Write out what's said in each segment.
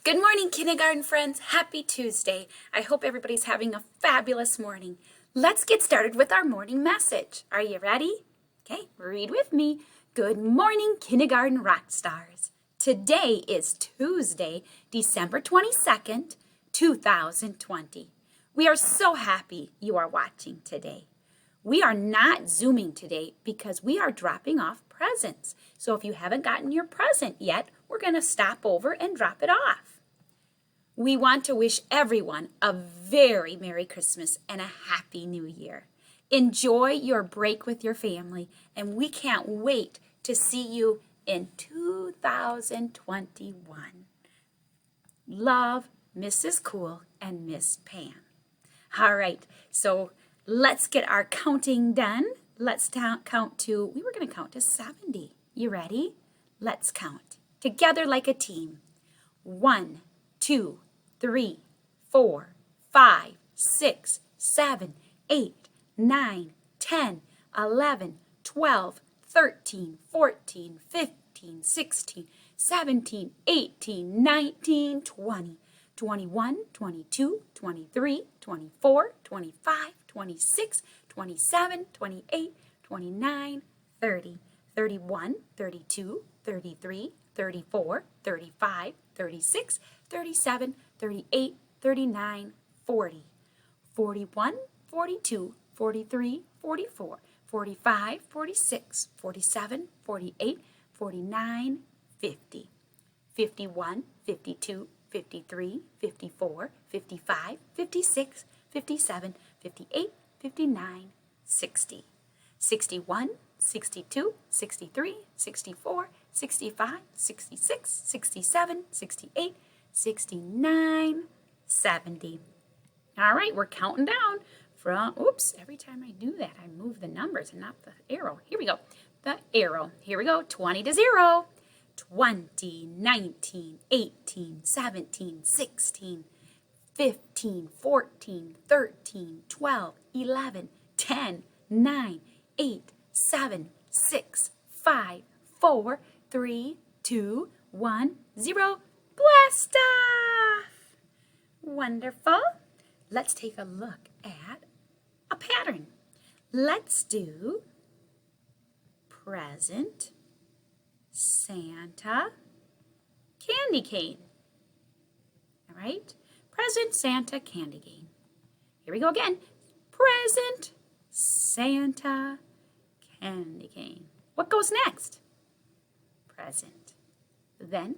Good morning, kindergarten friends. Happy Tuesday. I hope everybody's having a fabulous morning. Let's get started with our morning message. Are you ready? Okay, read with me. Good morning, kindergarten rock stars. Today is Tuesday, December 22nd, 2020. We are so happy you are watching today. We are not Zooming today because we are dropping off presents. So if you haven't gotten your present yet, we're going to stop over and drop it off. We want to wish everyone a very Merry Christmas and a Happy New Year. Enjoy your break with your family, and we can't wait to see you in 2021. Love, Mrs. Cool and Miss Pam. All right, so let's get our counting done. Let's we were going to count to 70. You ready? Let's count. Together like a team. 1, 2, 3, 4, 5, 6, 7, 8, 9, 10, 11, 12, 13, 14, 15, 16, 17, 18, 19, 20, 21, 22, 23, 24, 25, 26, 27, 28, 29, 30, 31, 32, 33, 34, 35, 36, 37, 38, 39, 40, 41, 42, 43, 44, 45, 46, 47, 48, 49, 50, 51, 52, 53, 54, 55, 56, 57, 58, 59, 60, 61, 62, 63, 64, 65, 66, 67, 68, 69, 70. All right, we're counting down from, every time I do that, I move the numbers and not the arrow. Here we go, the arrow. Here we go, 20 to 0. 20, 19, 18, 17, 16, 15, 14, 13, 12, 11, 10, 9, 8, 7, 6, 5, 4, 3, 2, 1, 0. Blast off! Wonderful. Let's take a look at a pattern. Let's do present, Santa, candy cane. All right? Present, Santa, candy cane. Here we go again. Present, Santa, candy cane. What goes next? Present. Then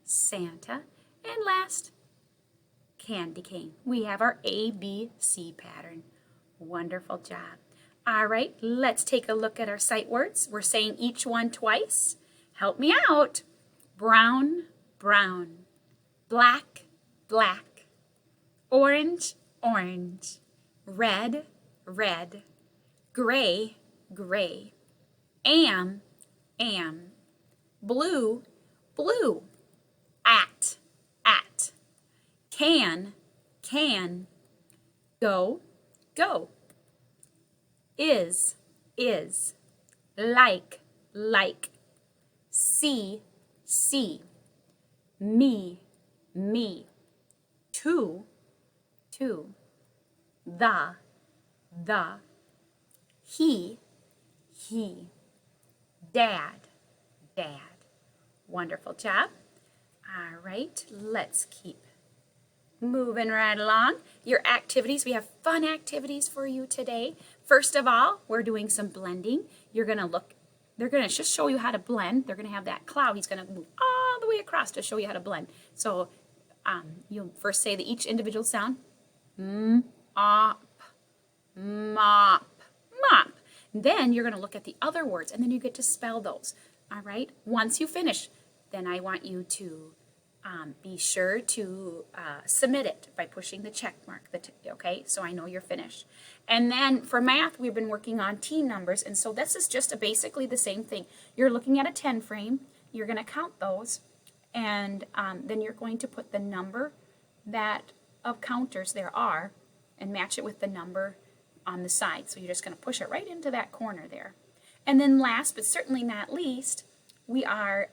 Santa, and last, candy cane. We have our ABC pattern. Wonderful job. All right, let's take a look at our sight words. We're saying each one twice. Help me out. Brown, brown. Black, black. Orange, orange. Red, red. Gray, gray. Am, blue, blue. At, can, go, is, like, see, me, to, the, he, dad. Wonderful job. All right, let's keep moving right along. Your activities, we have fun activities for you today. First of all, we're doing some blending. They're going to just show you how to blend. They're going to have that cloud. He's going to move all the way across to show you how to blend. So you'll first say each individual sound. Mop. Then you're going to look at the other words, and then you get to spell those. All right? Once you finish, then I want you to be sure to submit it by pushing the check mark, okay? So I know you're finished. And then for math, we've been working on team numbers, and so this is just basically the same thing. You're looking at a 10 frame, you're going to count those, and then you're going to put the number of counters there are and match it with the number on the side. So you're just going to push it right into that corner there. And then last but certainly not least, we are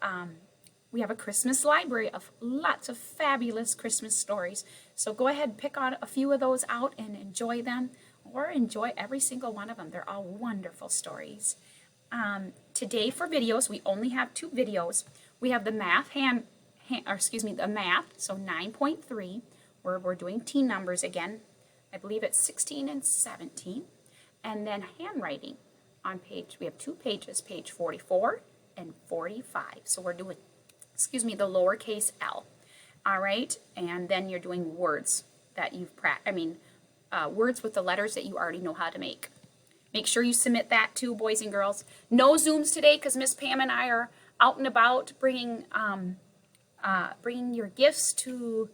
we have a Christmas library of lots of fabulous Christmas stories. So go ahead and pick on a few of those out and enjoy them, or enjoy every single one of them. They're all wonderful stories. Today for videos, we only have 2 videos. We have the math the math, so 9.3, where we're doing teen numbers again. I believe it's 16 and 17. And then handwriting on we have 2 pages, page 44 and 45. So we're doing, the lowercase L. All right, and then you're doing words that you've words with the letters that you already know how to make. Make sure you submit that too, boys and girls. No Zooms today because Miss Pam and I are out and about bringing your gifts to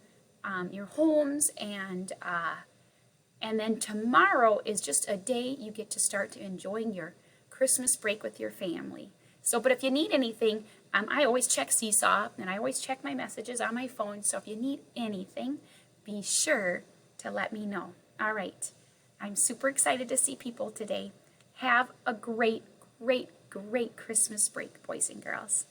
your homes, and then tomorrow is just a day you get to start enjoying your Christmas break with your family. So, but if you need anything, I always check Seesaw, and I always check my messages on my phone. So if you need anything, be sure to let me know. All right. I'm super excited to see people today. Have a great, great, great Christmas break, boys and girls.